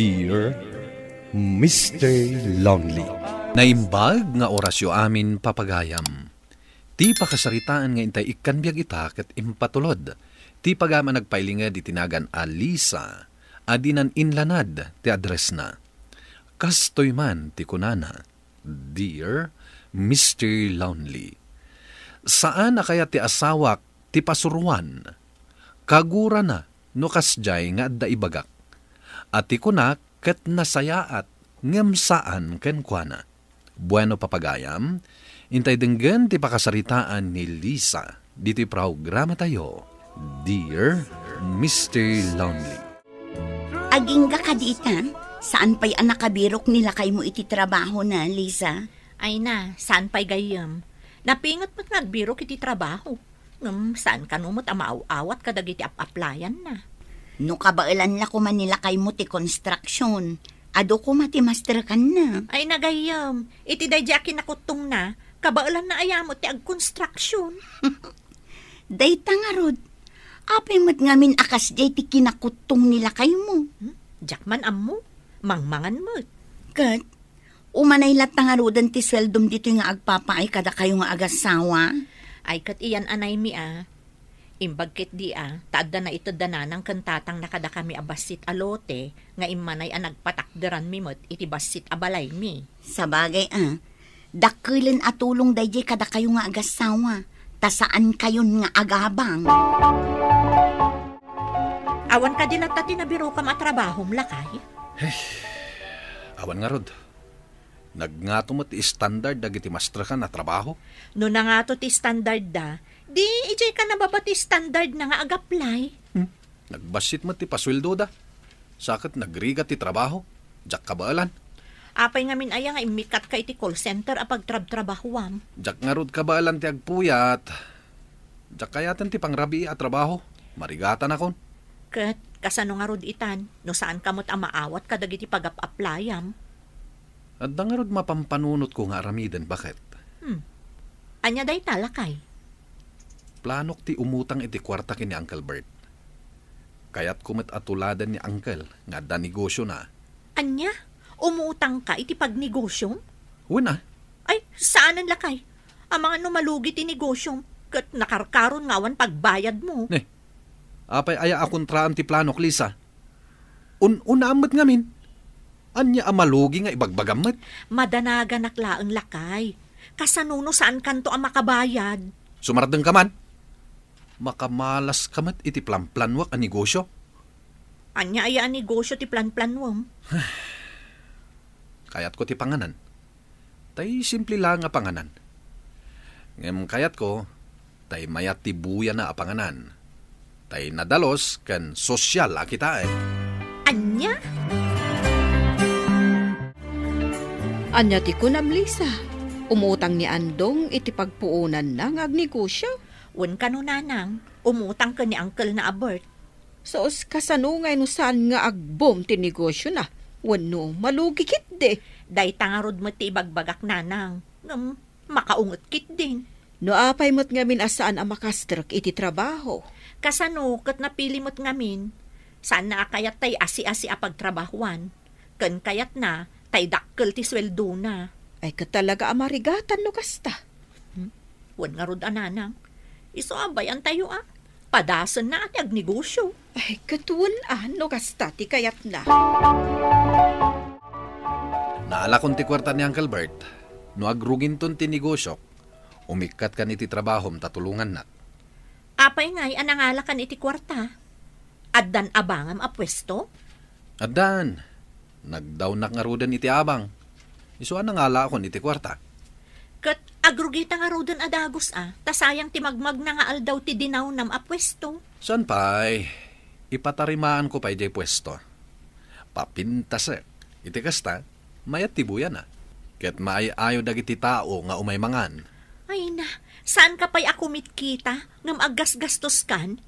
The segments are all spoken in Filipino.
Dear Mr. Lonely. Naimbag nga orasyo amin papagayam. Ti pakasaritaan nga intay ikanbiag ita ket impatulod. Ti pagama nagpailinga di tinagan Alisa, adinan inlanad ti address na. Kastoy man ti kunana, Dear Mr. Lonely. Saan na kaya ti asawak ti pasuruan? Kagura na no kasjay nga adda ibagak. At ti kunak ket nasayaat ngem saan ken kuana. Bueno papagayam, intay denggen ti pakasaritaan ni Lisa diti programa tayo, Dear Mr. Lonely. Aging ka dita, saan pa'y anak kabirok nila kay mo iti trabaho na, Lisa? Ay na, saan pa'y gayam? Napingat mo't nagbirok iti trabaho. Saan ka numot amaaw-awat kadag iti ap-applyan na? No kabailan la ko man nila kay mo ti construction. Ado ko mati master kan na. Ay nagayam, iti dayja kinakutong na, kabailan na ayamot ti ag-construction. Dayta nga rod, apay mo't ngamin akas jay ti kinakutong nila kay mo. Jakman ammo, mangmangan mo't. Kat, umanay latang nga rodan ti sweldom dito nga agpapaay kada kayo nga agasawa. Ay kat iyan anay mi Imbagkit di taadda na ito dananang kantatang nakada kami abasit alote, nga imanay nagpatakderan mi mo't iti basit abalay mi. Sabagay dakilen atulong dayjay kada kayo nga agasawa, tasaan kayon nga agabang. Awan ka dilat tati nabiro ka matrabahom lakay? Awan nga rod. Nagngato mo ti standard dagiti mastra ka na trabaho? No na nga to ti standard da, di ijay ka nababati standard na nga ag-apply. Nagbasit mo ti pasweldo da. Sakit nagrigat ti trabaho. Jak kabaalan. Apay nga min aya nga imikat ka iti call center apag trabahuam. Jak nga rod kabaalan ti agpuyat. Jak kayatan ti pangrabi at trabaho. Marigatan akon. Ket, kasano nga rod itan, no saan kamot amaawat kadag iti pag-applyam. At nga rod mapampanunot ko nga aramiden, bakit? Anya day talakay. Planok ti umutang iti kwarta kini Uncle Bert. Kaya't kumit atuladan ni Uncle nga da negosyo na. Anya? Umutang ka iti pagnegosyo? Wala. Ay, saan ang lakay? Ang mga numalugi ti negosyo, kat nakarkaron ngawan pagbayad mo. Apay aya akontraan ti planok, Lisa. Unamot ngamin. Anya amalugi nga ibagbagamat. Madanagan naklaang lakay. Kasanuno saan kanto ang makabayad? Sumardeng ka man. Makamalas kamat iti plan-planwak ang negosyo. Anya aya ang negosyo ti plan-planwam? Kayat ko ti panganan. Tay simple lang nga panganan. Ngem kayat ko, tay mayat ti buya na a panganan. Tay nadalos kan sosyal a kitain. Anya? Anya ti kunam, Lisa. Umutang ni Andong iti pagpuunan na nga agnegosyo. Wen ka no nanang, umutang ka ni Uncle na abert. Sos kasano ngay no saan nga agbom ti negosyo na. Wano malugi kit de. Day tangarod mo ti ibagbagak nanang. Makaungot kit din. No apay mo't ngamin asaan ang makastrak iti trabaho. Kasano kat napili mo't ngamin. Saan na kayat tay asi-asi apagtrabahuan. Kan kayat na tay dakkel ti sweldo na. Ay katalaga amarigatan no kasta. Wan nga rod ananang. Iso abayan tayo Padasan na at agnegosyo. Ay katuan no kasta ti kayat na. Naala kong ti kwarta ni Uncle Bert. No agrugin ton ti negosyo. Umikat ka ni ti trabahom tatulungan na. Apay ngay anangala kan iti kwarta. Addan abangam a pwesto? Addan. Nagdawnak nga rodan iti abang. Isuan na ngala ako iti kwarta. Kat agrugita nga rodan adagos tasayang timagmag na nga aldaw ti dinaw nam a pwesto. San pa'y ipatarimaan ko pa'y jay pwesto. Papintasek. Iti kasta, mayat tibuyan na. Ket maayayo dagiti tao nga umay mangan. Ay na, saan ka pa'y akumit kita ngam aggas-gastos kan?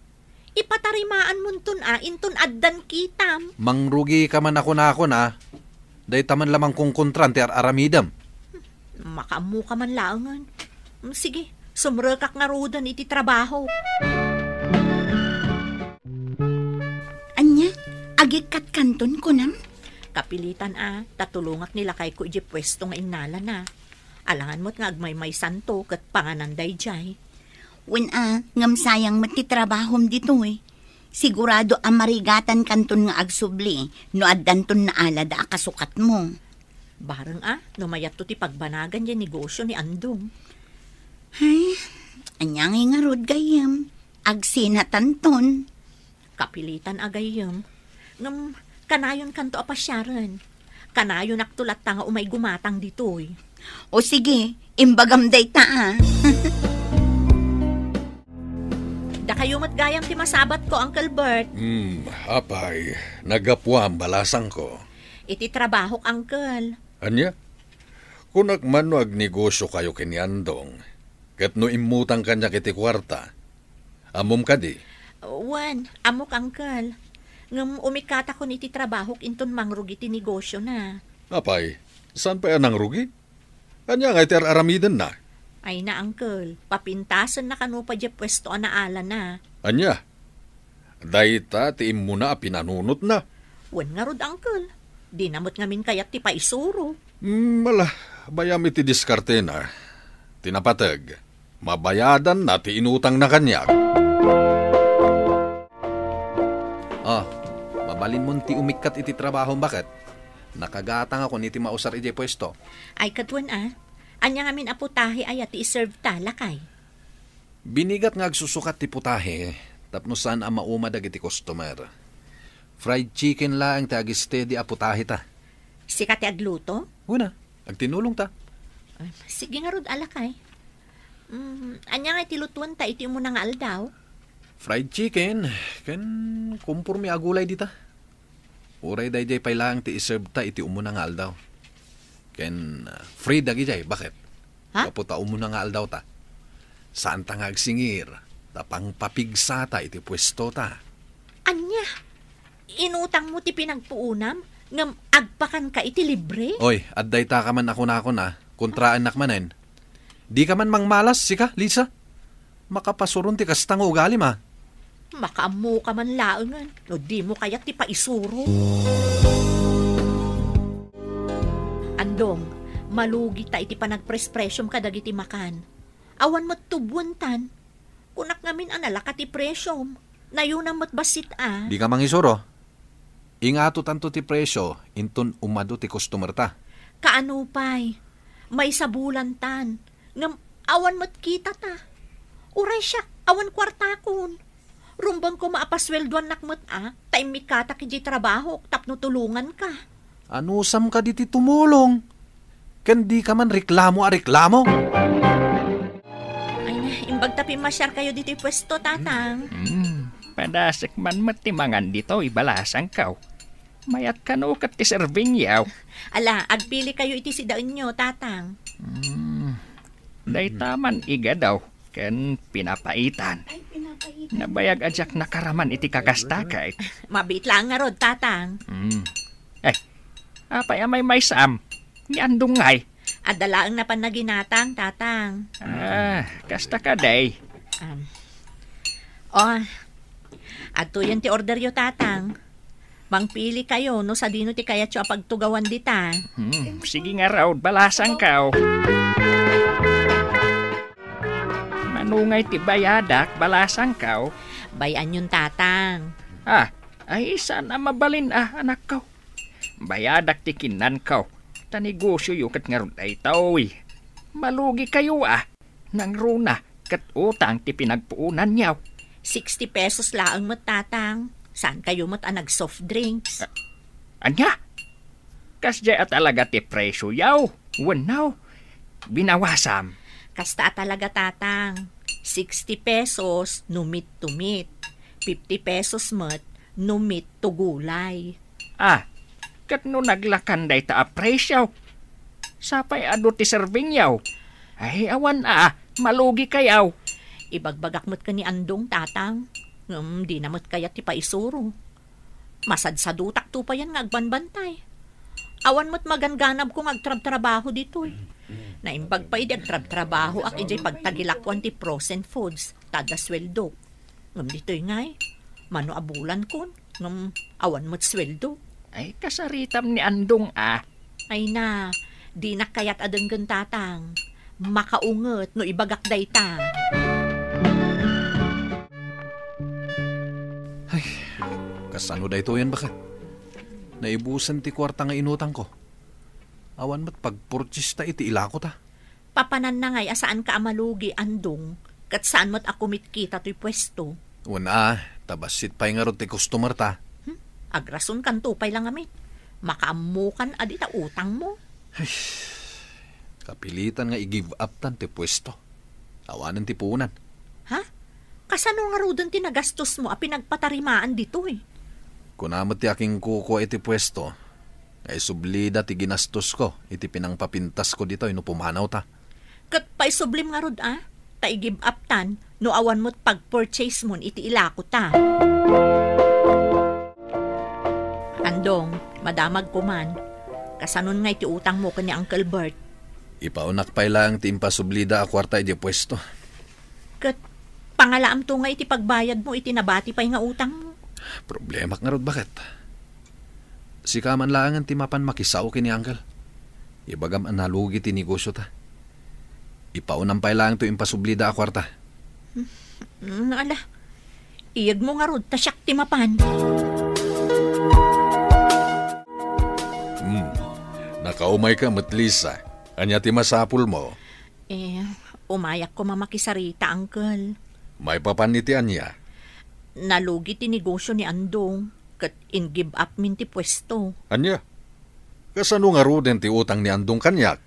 Ipatarimaan mo inton addan kitam. Mangrugi ka man ako na. Day taman lamang kong kontran ti aramidam. Makamu ka man laangan. Sige, sumrekak nga rodan iti trabaho. Anya, agikat kanton ko nam? Kapilitan tatulungak nila kay ko iji pwesto nga innala na. Alangan mo't nga agmay santo kat pangananday jay. Wen ngam sayang matitrabahom dito Sigurado marigatan kanton nga agsubli, no addanton na alad kasukat mo. Barang no mayat to ti pagbanagan yung negosyo ni Andong. Ay, anyang nga rod gayam, agsinatanton. Kapilitan agayam. Ngam, kanayon kanto apasyaran. Kanayon aktulat nga umay gumatang dito O sige, imbagam day ta Da kayo matgayam ti masabat ko, Uncle Bert. Apay, nagapuam balasang ko. Iti trabahok, Uncle. Anya? Kung nagmano agnegosyo kayo kiniandong, kat no imutang kanya kiti kwarta, amom ka di? Wan, amok, Uncle. Ngam umikata ko niti trabahok inton mangrugi ti negosyo na. Apay, saan pa yan ang rugi? Anya nga iti aramidan na. Ay na, Uncle. Papintasan na kanupa di pwesto na ala na. Anya? Dayta ti imo na pinanunot na. Wan nga rod, Uncle. Di namot ngamin kayat ti paisuro. Mala, bayam iti diskarte na. Tinapatag, mabayadan na ti inutang na kanya. Mabalin mo ti umikat iti trabaho, bakit? Nakagatang ako niti mausar iti pwesto. Ay katwan anya ngamin aputahe ay ati iserve talakay. Binigat nga agsusukat ti putahe, tapno saan ang maumadag iti customer. Fried chicken lang ti agistedi aputahe ta. Sika ti agluto? Una, agtinulong ta. Sige nga rod alakay. Anya nga iti lutuan ta iti mo nga aldaw? Fried chicken, ken kumpurmi agulay dita. Uray day pay lang ti iserve ta iti umuna nga aldaw. Ken free dagi jay, bakit? Ha? Kaputa umuna nga aldaw ta. Saan ta nga agsingir? Tapang papigsa ta iti pwesto ta. Anya? Inutang mo ti pinagpuunam? Ngam agpakan ka iti libre? Oy, adday ta ka man ako na, kontraan nakmanen. Di ka man mangmalas, sika, Lisa? Makapasurun ti kastang ugali ma. Makaamu ka man laangan. No di mo kaya ti paisuro. Andong, malugi ta iti panagprespresyom kadag iti makan. Awan mo't tubuantan. Kunak ngamin analaka ti presyom. Nayunang mo't basit Di ka mangisuro. Ingato tanto ti presyo, inton umado ti customer ta. Kaano pa'y? May sabulan tan. Ngam awan mo't kita ta. Uray siya, awan kwartakon. Rumbang ko maapasweldoan nakmat taimik kata kiji trabaho, tapno tulungan ka. Anusam ka diti tumulong? Kandi ka man reklamo. Ay na, imbag tapi masyar kayo dito pwesto, tatang. Padasik man matimangan dito, ibalasang kaw. Mayat ka no kat ti serving yaw. Ala, agpili kayo iti sidaan nyo, tatang. Day taman iga daw, ken pinapaitan. Nabayag ajak nakaraman iti kakastakay. Mabit lang nga rod, tatang. Apay amay may sam. Ni andong ngay. Adalaang na panaginatang, tatang. Kasta ka day. Ato yan ti order yo, tatang. Mangpili kayo, no sa dino ti kayat yo apagtugawan dita. Sige nga raw, balasang kaw. Manungay ti bayadak, balasang kaw. Bayan yung tatang. Ay sana mabalin anak kaw. Bayadak ti kinan kaw. Tanegosyo yung kat nga ron ay tawi. Malugi kayo nang runa kat utang ti pinagpuunan niyaw. 60 pesos laang mo't, tatang. Saan kayo mo't nag-soft drinks? Anya? Kasya at talaga ti presyo yaw. Wanaw. Binawasam. Kasta talaga, tatang. 60 pesos no meat to meat. 50 pesos mo't no meat to gulay. Kat no naglakanday ta apresyaw. Sapay ado ti serving yaw. Ay awan malugi kayaw. Ibagbagak mo't ka ni Andong, tatang. Di na mo't kaya ti paisuro. Masadsadutak to pa yan nga agbanbantay. Awan mo't maganganab kung agtrab-trabaho dito Naimbag pa idi agtrab-trabaho ak ijay pagtagilakwan ti frozen foods. Tada sweldo. Ngam dito'y ngay. Mano abulan kon. Ngam awan mo't sweldo. Ay, kasaritam ni Andong Ay na, di na kayat adenggan tatang. Makaunget no ibagak dayta. Kasano da ito yan bakit? Naibusan ti kwarta nga inutang ko. Awan mat pagpurchis ta iti ilako ta. Papanan na ngay asaan ka amalugi Andong, kat saan mo't ako mitkita to'y pwesto. Una, tabasit pa'y nga ron ti customer ta. Agrason kan tupay lang amin. Makaamukan adita utang mo. Kapilitan nga i-give up tan ti pwesto. Awanan ti punan. Ha? Kasano nga rudan tinagastos mo a pinagpatarimaan dito eh? Kunamot ti aking kuko iti pwesto, ay sublida ti ginastos ko, iti pinangpapintas ko dito, ino pumanaw ta. Kat paisublim nga rod ta i-give up tan, no awan mo't pag-purchase mo iti ilako ta. Andong, madamag ko man. Kasanon nga iti utang mo kani Uncle Bert. Ipaunak pa'y lang ti impasublida a kwarta iti pwesto. Kat pangalaam to nga iti pagbayad mo, iti nabati pa'y nga utang mo. Problema nga rod bakit? Si kaman langan ti mapan makisaw kini Uncle. Ibagam ang nalugi ti negosyo ta. Ipaunang pa'y lang to impasublida a kwarta. Ala, iyag mo nga rod, tasyak ti mapan. Nakaumay ka matlisa. Anya ti masapul mo? Umayak ko mamakisarita, Uncle. May papaniti anya. Nalugi ti negosyo ni Andong, kat in-give up min ti pwesto. Anya? Kasano nga ruden ti utang ni Andong kanyak?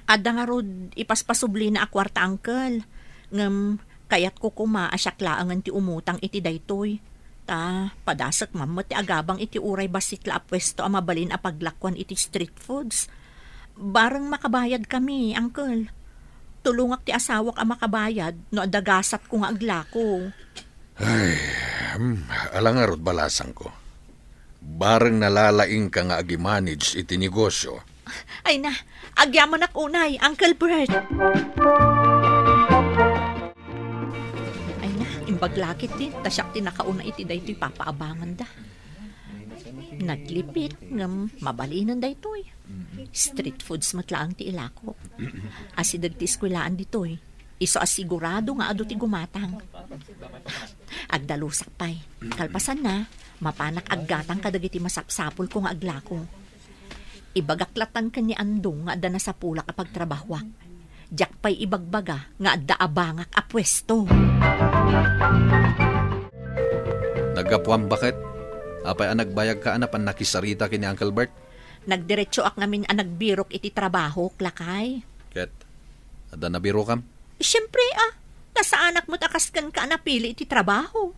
Ada nga rod ipaspasubli na akwarta, Uncle. Ngam, kayat ko asyaklaangan ti umutang iti daytoy. Ta, padasak mamot ti agabang iti uray basit la apwesto a mabalin a paglakwan iti street foods. Barang makabayad kami, Uncle. Tulungak ti asawak a makabayad no adagasat ko nga aglako. Ay, alangarod balasang ko. Barang nalalaing ka nga agi-manage iti negosyo. Ay na, agyaman ak unay, Uncle Bert. Ay na, imbaglakit din. Tasyak ti nakauna iti daytoy papaabangan da. Naglipit ngam mabalinan daytoy. Street foods matlaang ti ilako. Asidag ti eskwelaan ditoy. Iso asigurado nga ado ti gumatang. Agdalusak pay. Kalpasan na, mapanak aggatang kadagiti masapsapol ko nga aglako. Ibagaklatan ka ni Andong nga adda na sa pulak a pagtrabahwak. Diyak pay ibagbaga nga adda abangak a pwesto. Nagapwam bakit? Apay ang nagbayag ka anapan nakisarita kini Uncle Bert? Nagdiretso ak ngamin ang nagbirok iti trabaho, klakay. Ket, adda na biro kam? Siyempre nasa anak mo't akaskan ka napili iti trabaho.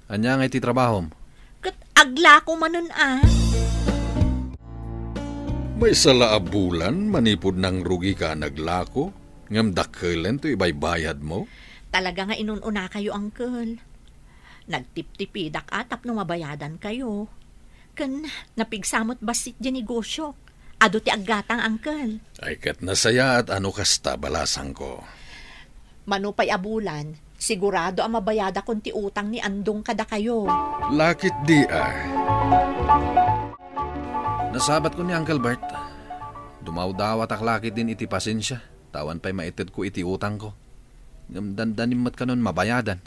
Anya nga iti trabaho? Kat agla ko manon May sala a bulan, manipod ng rugi ka naglako, ngam dakkelan to ibaybayad mo? Talaga nga inununa kayo, Uncle. Nagtip-tipidak atap no mabayadan kayo. Kan napigsamot basit di negosyo. Ado ti aggatang, Uncle. Ay kat nasaya at ano kasta balasang ko. Manupay abulan, sigurado ang mabayada kung ti utang ni Andong kada kayo. Lakit di Nasabat ko ni Uncle Bert. Dumaw-dawat ak lakit din iti pasensya. Tawan pa'y maited ko iti utang ko. Ngamdandanim mat ka nun mabayadan.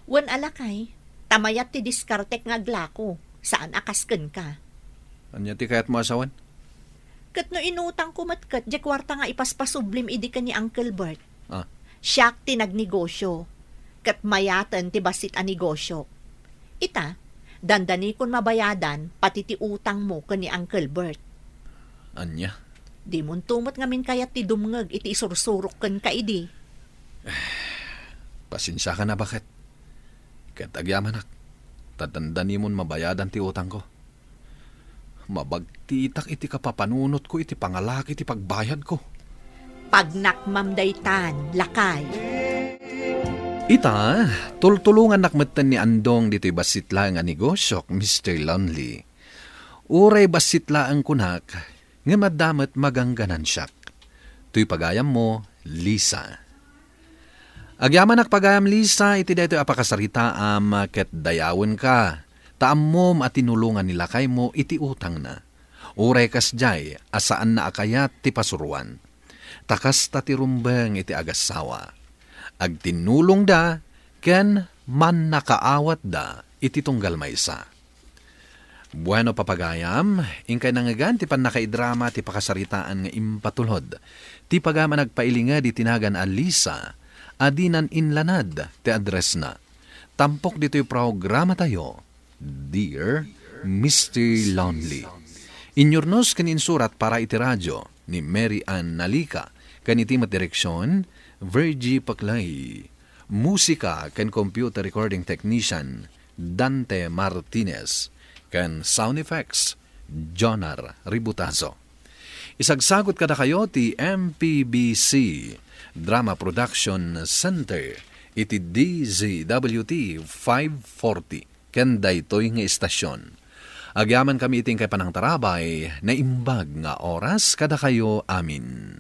Wan alakay, tamayat ti diskartek nga glako. Saan akasken ka? Anya ti kayat mo asawan? Kat no inutang ko matkat, di kwarta nga ipaspasublim idi ka ni Uncle Bert. Ah. Siyak ti nagnegosyo. Kat mayatan ti basit a negosyo. Ita, dandani kun mabayadan, pati ti utang mo ka ni Uncle Bert. Anya? Di mon tumot ngamin kayat ti dumngag iti isursurok kan ka idi. Pasensya ka na bakit? Kat agyaman ak. Tadandani mon mabayadan ti utang ko. Mabagtitak iti kapapanunot ko iti pangalaki iti pagbayad ko. Pagnakmamdaytan, lakay. Ita, tultulungan nakmatan ni Andong dito'y basitla nga negosyo, Mr. Lonely. Uray basitla ang kunak, nga madamat magangganan siyak. To'y pagayam mo, Lisa. Agyaman pagayam, Lisa, iti dito'y apakasarita ket dayawan ka. Taamom at tinulungan nila kay mo iti utang na. Uray kas jay, asaan na akayat ti pasuruan. Takas ta ti rumbeng iti agasawa. Ag tinulong da, ken man nakaawat da, iti tunggal maysa. Bueno papagayam, ingkay nangagan ti pan nakaidrama ti pakasaritaan nga impatulod. Ti pagama nagpailinga di tinagan a Lisa, adinan inlanad ti address na. Tampok dito yung programa tayo, Dear Mr. Lonely. Inyornos kan insurat para iti radyo ni Mary Ann Nalica, kan iti direksyon, Virgie Paclay. Musika kan computer recording technician, Dante Martinez. Kan sound effects, Jonar Ributazo. Isagsagot kada kayo ti MPBC Drama Production Center iti DZWT 540 ken daytoy nga istasyon. Agyaman kami iting kay panang tarabay na imbag nga oras kada kayo amin.